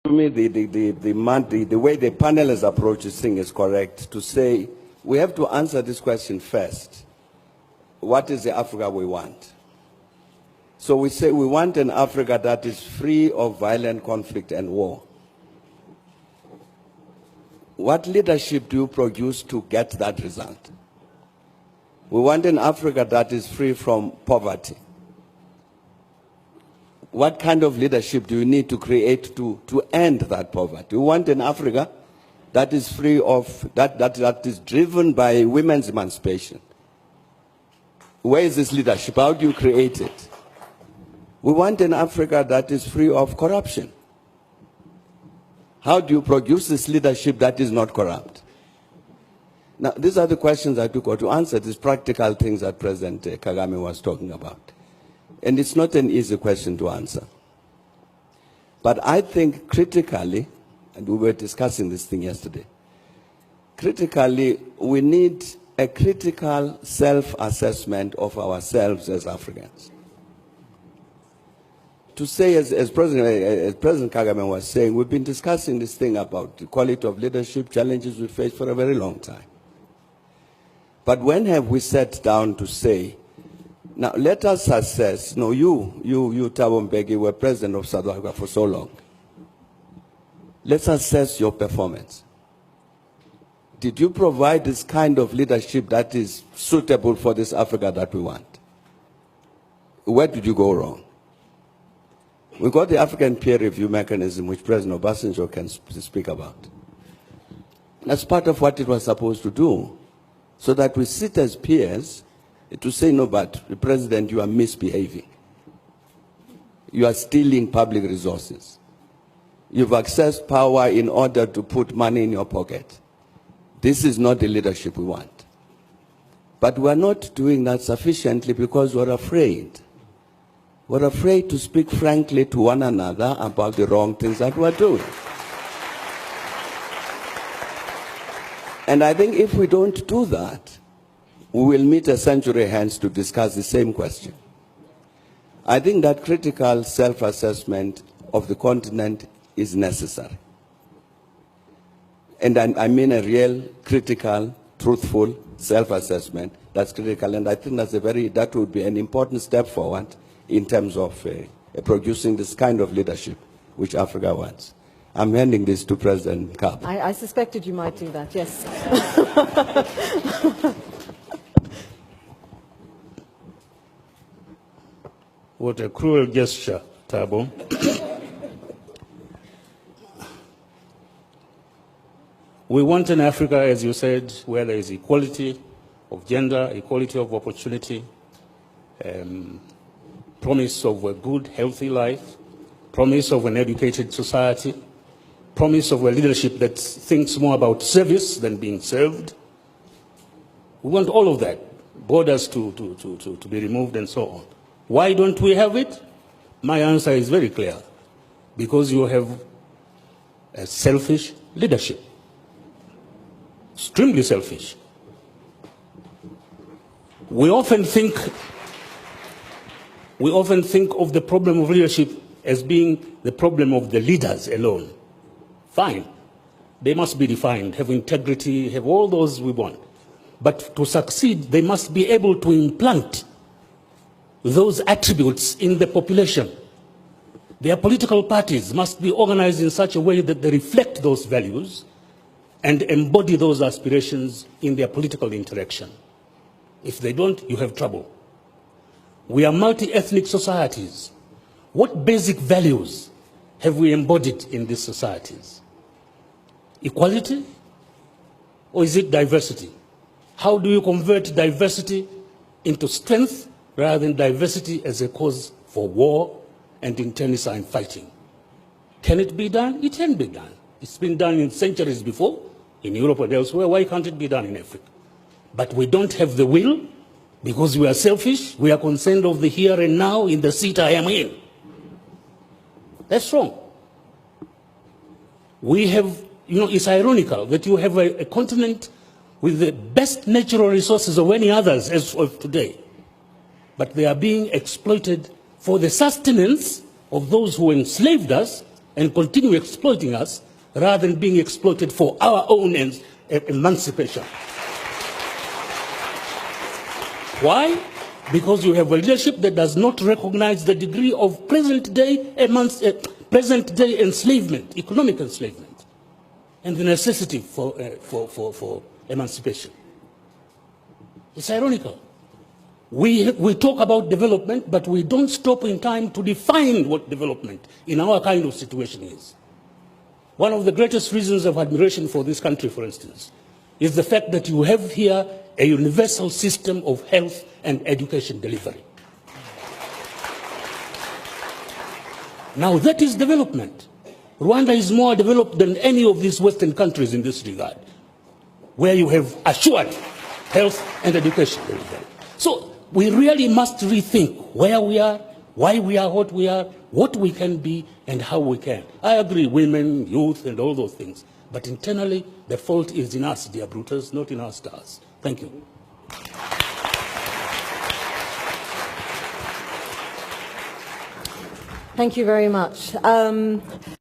To me, the way the panel has approached this thing is correct to say we have to answer this question first. What is the Africa we want? So we say we want an Africa that is free of violent conflict and war. What leadership do you produce to get that result? We want an Africa that is free from poverty. What kind of leadership do you need to create to end that poverty? We want an Africa that is free of, that is driven by women's emancipation. Where is this leadership? How do you create it? We want an Africa that is free of corruption. How do you produce this leadership that is not corrupt? Now, these are the questions that we got to answer, these practical things that President Kagame was talking about. And it's not an easy question to answer. But I think critically, and we were discussing this thing yesterday, critically, we need a critical self-assessment of ourselves as Africans. To say, as President Kagame was saying, we've been discussing this thing about the quality of leadership, challenges we face for a very long time. But when have we sat down to say, now let us assess, you Thabo Mbeki, were president of South Africa for so long. Let's assess your performance. Did you provide this kind of leadership that is suitable for this Africa that we want? Where did you go wrong? We got the African peer review mechanism, which President Obasanjo can speak about. That's part of what it was supposed to do, so that we sit as peers to say, no, but the President, you are misbehaving. You are stealing public resources. You've accessed power in order to put money in your pocket. This is not the leadership we want. But we're not doing that sufficiently because we're afraid. We're afraid to speak frankly to one another about the wrong things that we're doing. And I think if we don't do that, we will meet a century hence to discuss the same question. I think that critical self-assessment of the continent is necessary. And I mean a real, critical, truthful self-assessment that's critical. And I think that would be an important step forward in terms of producing this kind of leadership which Africa wants. I'm handing this to President Kab. I suspected you might do that, yes. What a cruel gesture, Thabo. We want an Africa, as you said, where there is equality of gender, equality of opportunity, promise of a good, healthy life, promise of an educated society, promise of a leadership that thinks more about service than being served. We want all of that, borders to be removed and so on. Why don't we have it? My answer is very clear. Because you have a selfish leadership. Extremely selfish. We often think of the problem of leadership as being the problem of the leaders alone. Fine. They must be defined, have integrity, have all those we want. But to succeed, they must be able to implant those attributes in the population. Their political parties must be organized in such a way that they reflect those values and embody those aspirations in their political interaction. If they don't, you have trouble. We are multi-ethnic societies. What basic values have we embodied in these societies? Equality? Or is it diversity? How do you convert diversity into strength rather than diversity as a cause for war and internecine fighting? Can it be done? It can be done. It's been done in centuries before, in Europe and elsewhere. Why can't it be done in Africa? But we don't have the will because we are selfish. We are concerned of the here and now in the seat I am in. That's wrong. We have, it's ironical that you have a continent with the best natural resources of any others as of today. But they are being exploited for the sustenance of those who enslaved us and continue exploiting us rather than being exploited for our own emancipation. Why? Because you have a leadership that does not recognize the degree of present-day enslavement, economic enslavement, and the necessity for emancipation. It's ironical. We talk about development, but we don't stop in time to define what development in our kind of situation is. One of the greatest reasons of admiration for this country, for instance, is the fact that you have here a universal system of health and education delivery. Now that is development. Rwanda is more developed than any of these Western countries in this regard, where you have assured health and education delivery. So we really must rethink where we are, why we are, what we can be, and how we can. I agree, women, youth, and all those things. But internally, the fault is in us, dear Brutus, not in our stars. Thank you. Thank you very much.